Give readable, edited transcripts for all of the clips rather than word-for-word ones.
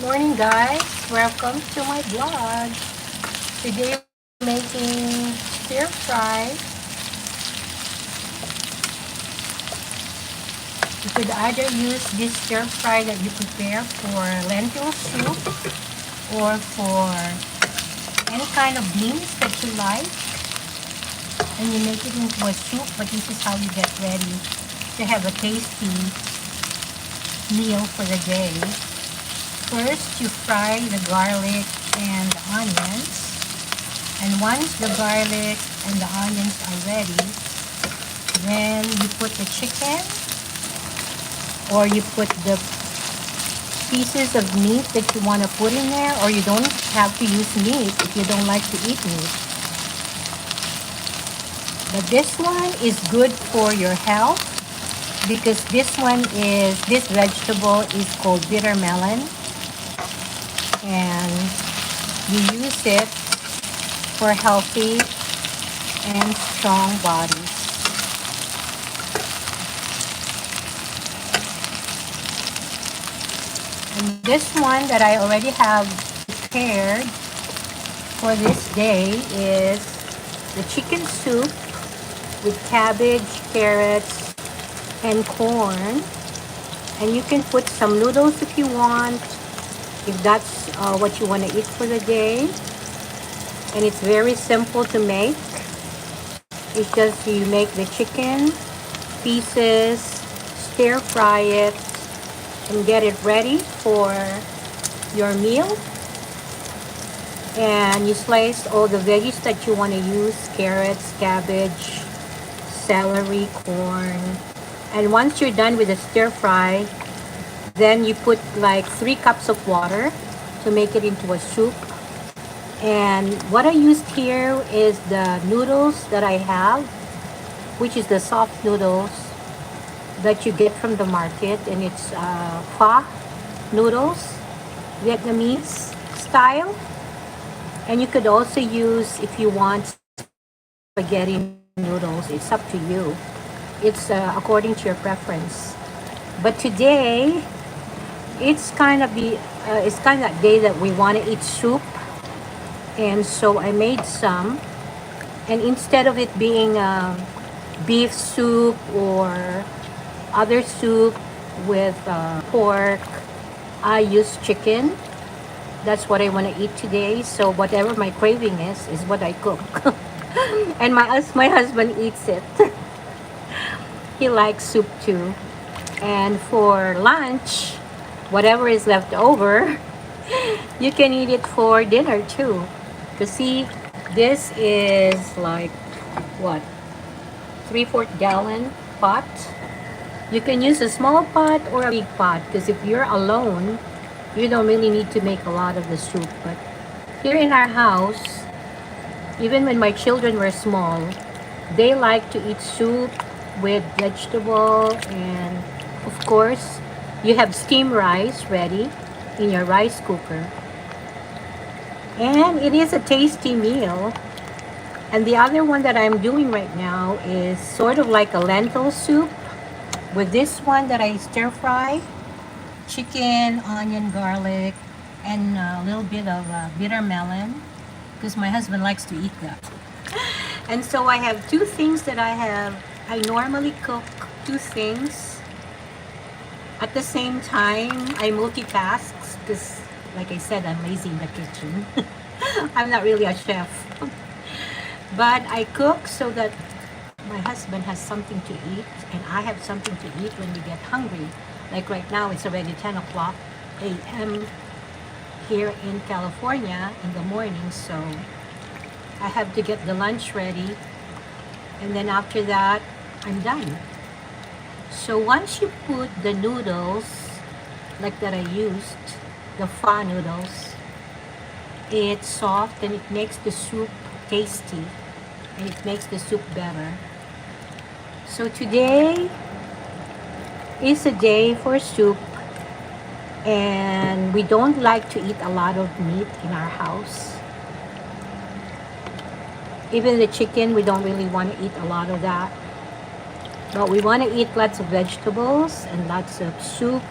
Morning guys, welcome to my vlog. Today we're making stir fry. You could either use this stir fry that you prepare for lentil soup or for any kind of beans that you like, and you make it into a soup. But this is how you get ready to have a tasty meal for the day. First, you fry the garlic and the onions. And once the garlic and the onions are ready, then you put the chicken, or you put the pieces of meat that you want to put in there, or you don't have to use meat if you don't like to eat meat. But this one is good for your health because this vegetable is called bitter melon, and you use it for healthy and strong bodies. And this one that I already have prepared for this day is the chicken soup with cabbage, carrots, and corn. And you can put some noodles if you want, if that's what you want to eat for the day. And it's very simple to make. It's just you make the chicken pieces, stir fry it, and get it ready for your meal. And you slice all the veggies that you want to use: carrots, cabbage, celery, corn. And once you're done with the stir fry, then you put like 3 cups of water to make it into a soup. And what I used here is the noodles that I have, which is the soft noodles that you get from the market, and it's pho noodles, Vietnamese style. And you could also use, if you want, spaghetti noodles. It's up to you. It's according to your preference. But today, it's kind of that day that we want to eat soup, and so I made some. And instead of it being beef soup or other soup with pork, I use chicken. That's what I want to eat today. So whatever my craving is what I cook. And my husband eats it. He likes soup too. And for lunch, whatever is left over, you can eat it for dinner too. Because see, this is like what, 3/4 gallon pot. You can use a small pot or a big pot, because if you're alone, you don't really need to make a lot of the soup. But here in our house, even when my children were small, they like to eat soup with vegetable, and of course, you have steamed rice ready in your rice cooker. And it is a tasty meal. And the other one that I'm doing right now is sort of like a lentil soup with this one that I stir fry: chicken, onion, garlic, and a little bit of bitter melon, because my husband likes to eat that. And so I have two things that I normally cook two things at the same time. I multitask because, like I said, I'm lazy in the kitchen. I'm not really a chef. But I cook so that my husband has something to eat, and I have something to eat when we get hungry. Like right now, it's already 10 o'clock a.m. here in California in the morning, so I have to get the lunch ready, and then after that, I'm done. So once you put the noodles, like that I used, the pho noodles, it's soft and it makes the soup tasty, and it makes the soup better. So today is a day for soup, and we don't like to eat a lot of meat in our house. Even the chicken, we don't really want to eat a lot of that. But we want to eat lots of vegetables and lots of soup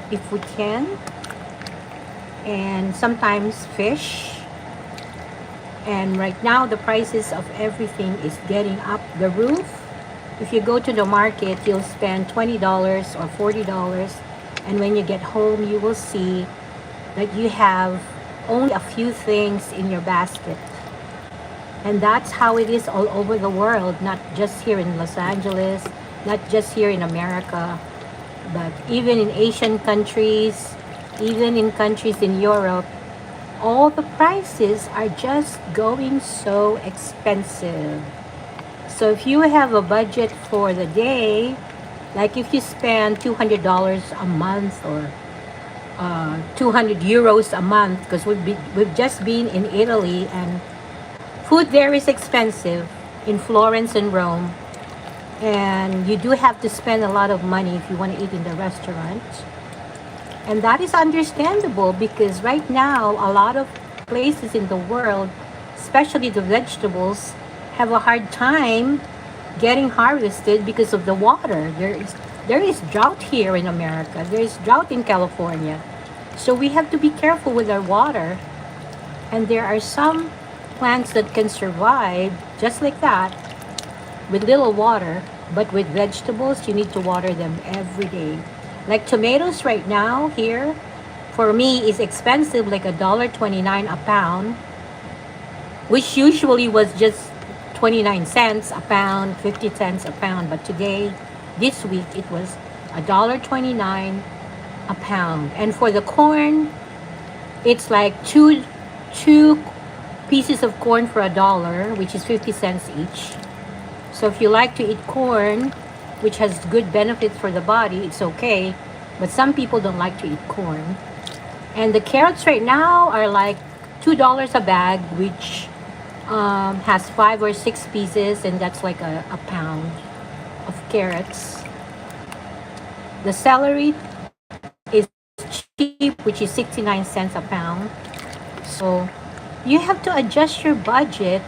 if we can. and sometimes fish. And right now, the prices of everything is getting up the roof. If you go to the market, you'll spend $20 or $40, and when you get home, you will see that you have only a few things in your basket. And that's how it is all over the world, not just here in Los Angeles, not just here in America, but even in Asian countries, even in countries in Europe, all the prices are just going so expensive. So if you have a budget for the day, like if you spend $200 a month or 200 euros a month, because we've just been in Italy and food there is expensive in Florence and Rome, and you do have to spend a lot of money if you want to eat in the restaurant. And that is understandable because right now, a lot of places in the world, especially the vegetables, have a hard time getting harvested because of the water. There is drought here in America. There is drought in California. So we have to be careful with our water. And there are some plants that can survive just like that with little water, but with vegetables, you need to water them every day. Like tomatoes right now here, for me, is expensive, like $1.29 a pound, which usually was just 29 cents a pound, 50 cents a pound. But today, this week, it was $1.29 a pound. And for the corn, it's like two pieces of corn for $1, which is 50 cents each. So if you like to eat corn, which has good benefits for the body, it's okay. But some people don't like to eat corn. And the carrots right now are like $2 a bag, which has 5 or 6 pieces, and that's like a pound of carrots. The celery is cheap, which is 69 cents a pound. So you have to adjust your budget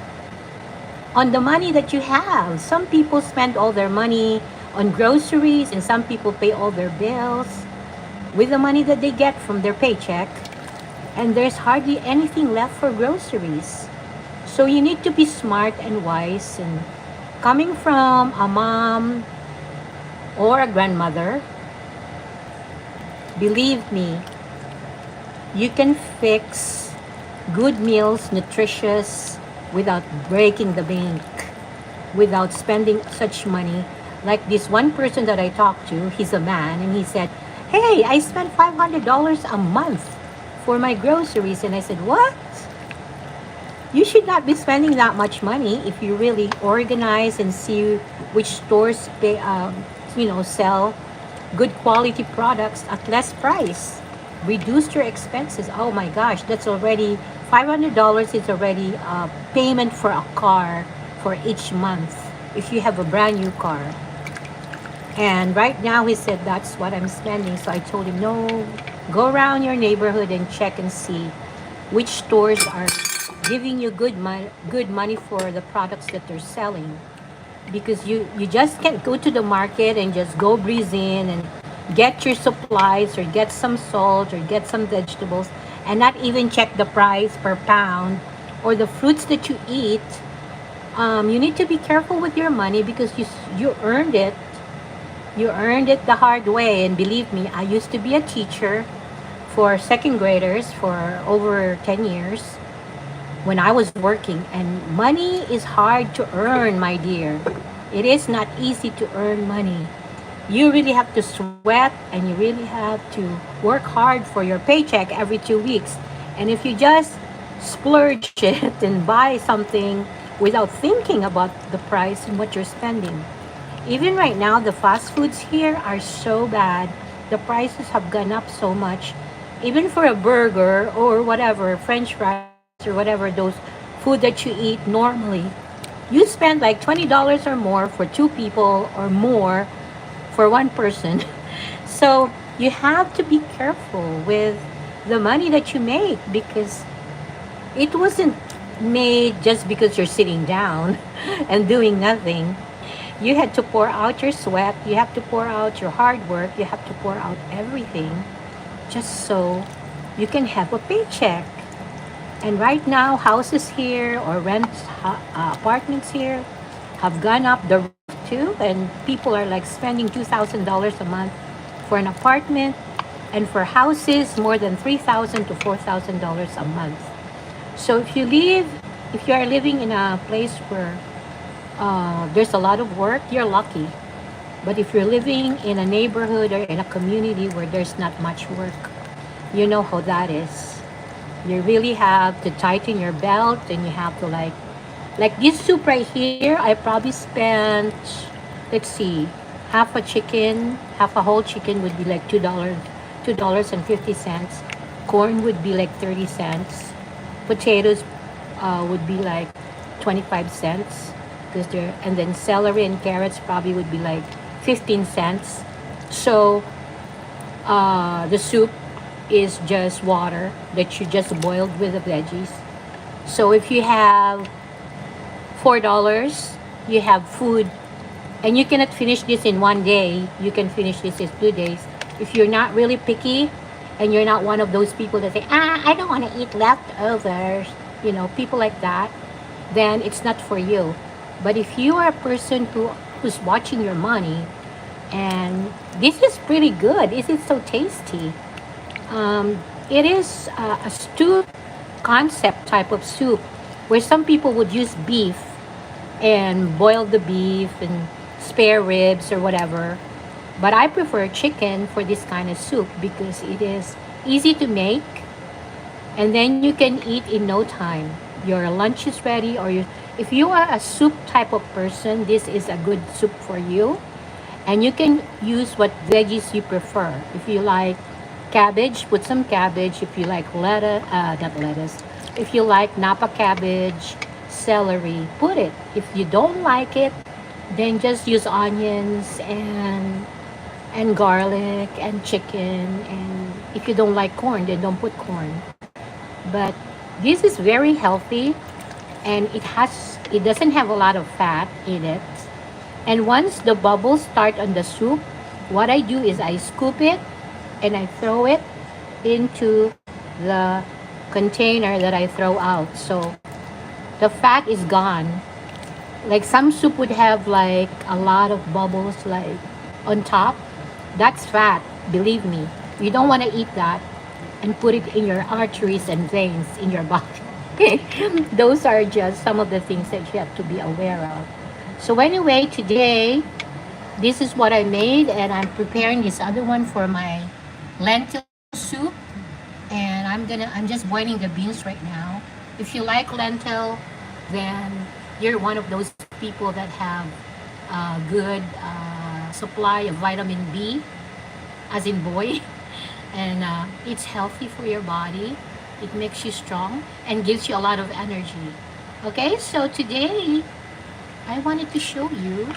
on the money that you have. Some people spend all their money on groceries, and some people pay all their bills with the money that they get from their paycheck. And there's hardly anything left for groceries. So you need to be smart and wise. And coming from a mom or a grandmother, believe me, you can fix good meals, nutritious, without breaking the bank, without spending such money. Like this one person that I talked to, he's a man, and he said, "Hey, I spend $500 a month for my groceries." And I said, "What? You should not be spending that much money if you really organize and see which stores sell good quality products at less price. Reduce your expenses." Oh my gosh, that's already $500 is already a payment for a car for each month if you have a brand new car. And right now he said that's what I'm spending. So I told him, no, go around your neighborhood and check and see which stores are giving you good money for the products that they're selling. Because you just can't go to the market and just go breeze in and get your supplies or get some salt or get some vegetables and not even check the price per pound or the fruits that you eat. You need to be careful with your money because you earned it. You earned it the hard way. And believe me, I used to be a teacher for second graders for over 10 years when I was working. And money is hard to earn, my dear. It is not easy to earn money. You really have to sweat and you really have to work hard for your paycheck every 2 weeks. And if you just splurge it and buy something without thinking about the price and what you're spending. Even right now, the fast foods here are so bad. The prices have gone up so much. Even for a burger or whatever, French fries or whatever, those food that you eat normally, you spend like $20 or more for two people or more for one person. So you have to be careful with the money that you make because it wasn't made just because you're sitting down and doing nothing. You had to pour out your sweat, you have to pour out your hard work, you have to pour out everything just so you can have a paycheck. And right now, houses here or apartments here have gone up the roof too, and people are like spending $2,000 a month for an apartment, and for houses more than $3,000 to $4,000 a month. So if you are living in a place where there's a lot of work, you're lucky. But if you're living in a neighborhood or in a community where there's not much work, you know how that is. You really have to tighten your belt, and you have to like this soup right here. I probably spent, let's see, half a chicken, half a whole chicken would be like $2.50. Corn would be like 30 cents. Potatoes would be like 25 cents, because they're, and then celery and carrots probably would be like 15 cents. So the soup is just water that you just boiled with the veggies. So if you have $4, you have food, and you cannot finish this in one day. You can finish this in 2 days. If you're not really picky, and you're not one of those people that say, I don't want to eat leftovers, people like that, then it's not for you. But if you are a person who's watching your money, and this is pretty good, this is so tasty. It is a stew concept type of soup where some people would use beef and boil the beef and spare ribs or whatever. But I prefer chicken for this kind of soup because it is easy to make, and then you can eat in no time. Your lunch is ready, or if you are a soup type of person, this is a good soup for you. And you can use what veggies you prefer. If you like cabbage, put some cabbage. If you like lettuce, not lettuce. If you like napa cabbage, celery, put it. If you don't like it, then just use onions and garlic and chicken. And if you don't like corn, then don't put corn. But this is very healthy, and it doesn't have a lot of fat in it. And once the bubbles start on the soup, what I do is I scoop it and I throw it into the container that I throw out. So the fat is gone. Like some soup would have like a lot of bubbles like on top. That's fat, believe me. You don't want to eat that and put it in your arteries and veins in your body. Those are just some of the things that you have to be aware of. So anyway, today this is what I made, and I'm preparing this other one for my lentil soup. And I'm just boiling the beans right now. If you like lentil, then you're one of those people that have a good supply of vitamin B, as in boy. And it's healthy for your body. It makes you strong and gives you a lot of energy. Okay, so today I wanted to show you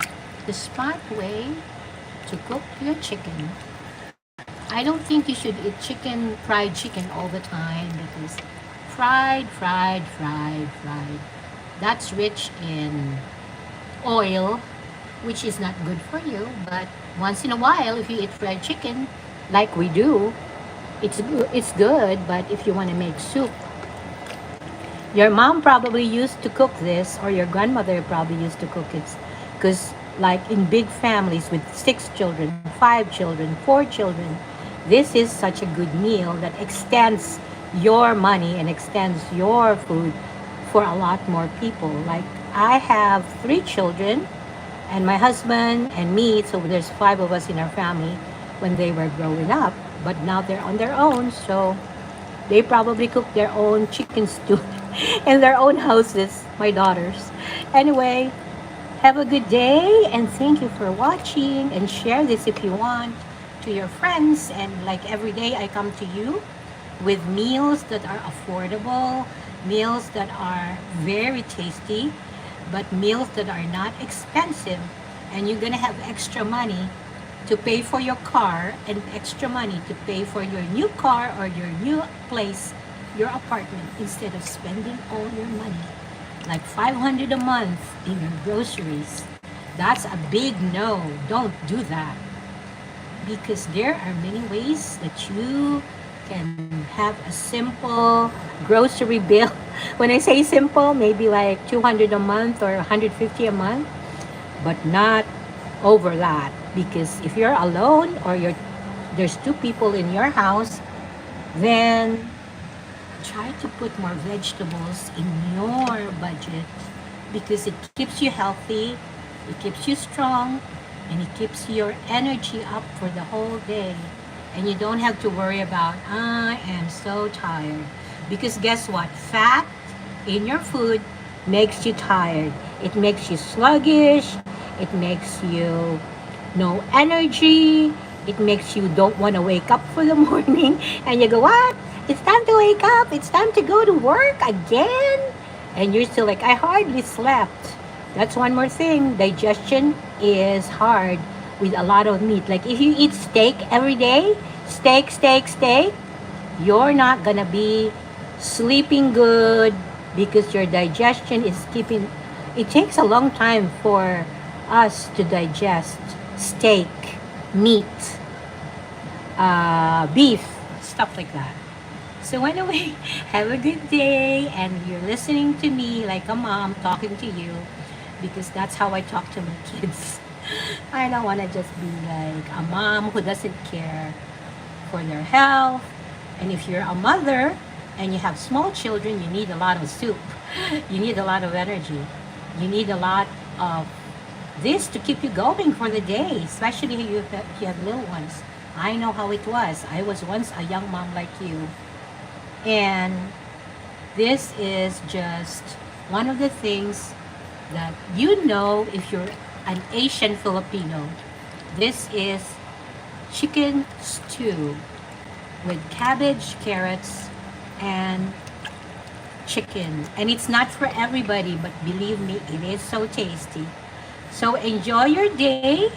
the smart way to cook your chicken. I don't think you should eat fried chicken all the time, because fried, that's rich in oil, which is not good for you. But once in a while, if you eat fried chicken, like we do, it's good. But if you want to make soup, your mom probably used to cook this, or your grandmother probably used to cook it, because like in big families with 6 children, 5 children, 4 children, this is such a good meal that extends your money and extends your food for a lot more people. Like I have 3 children, and my husband and me, so there's 5 of us in our family when they were growing up. But now they're on their own, so they probably cook their own chicken stew in their own houses, my daughters. Anyway, have a good day, and thank you for watching, and share this if you want to your friends. And like every day, I come to you with meals that are affordable, meals that are very tasty, but meals that are not expensive. And you're gonna have extra money to pay for your car, and extra money to pay for your new car or your new place, your apartment, instead of spending all your money, like $500 a month in your groceries. That's a big no. Don't do that, because there are many ways that you can have a simple grocery bill. When I say simple, maybe like 200 a month or 150 a month, but not over that. Because if you're alone or there's two people in your house, then try to put more vegetables in your budget because it keeps you healthy, it keeps you strong, and it keeps your energy up for the whole day. And you don't have to worry about, I am so tired. Because guess what? Fat in your food makes you tired. It makes you sluggish. It makes you no energy. It makes you don't want to wake up for the morning. And you go, what? It's time to wake up. It's time to go to work again. And you're still like, I hardly slept. That's one more thing. Digestion is hard with a lot of meat. Like if you eat steak every day, steak, you're not gonna be sleeping good because your digestion is keeping. It takes a long time for us to digest steak, meat, beef, stuff like that. So anyway, have a good day, and you're listening to me like a mom talking to you, because that's how I talk to my kids. I don't want to just be like a mom who doesn't care for their health. And if you're a mother and you have small children, you need a lot of soup. You need a lot of energy. You need a lot of this to keep you going for the day, especially if you have little ones. I know how it was. I was once a young mom like you. And this is just one of the things that you know if you're an Asian Filipino. This is chicken stew with cabbage, carrots, and chicken. And it's not for everybody, but believe me, it is so tasty. So enjoy your day.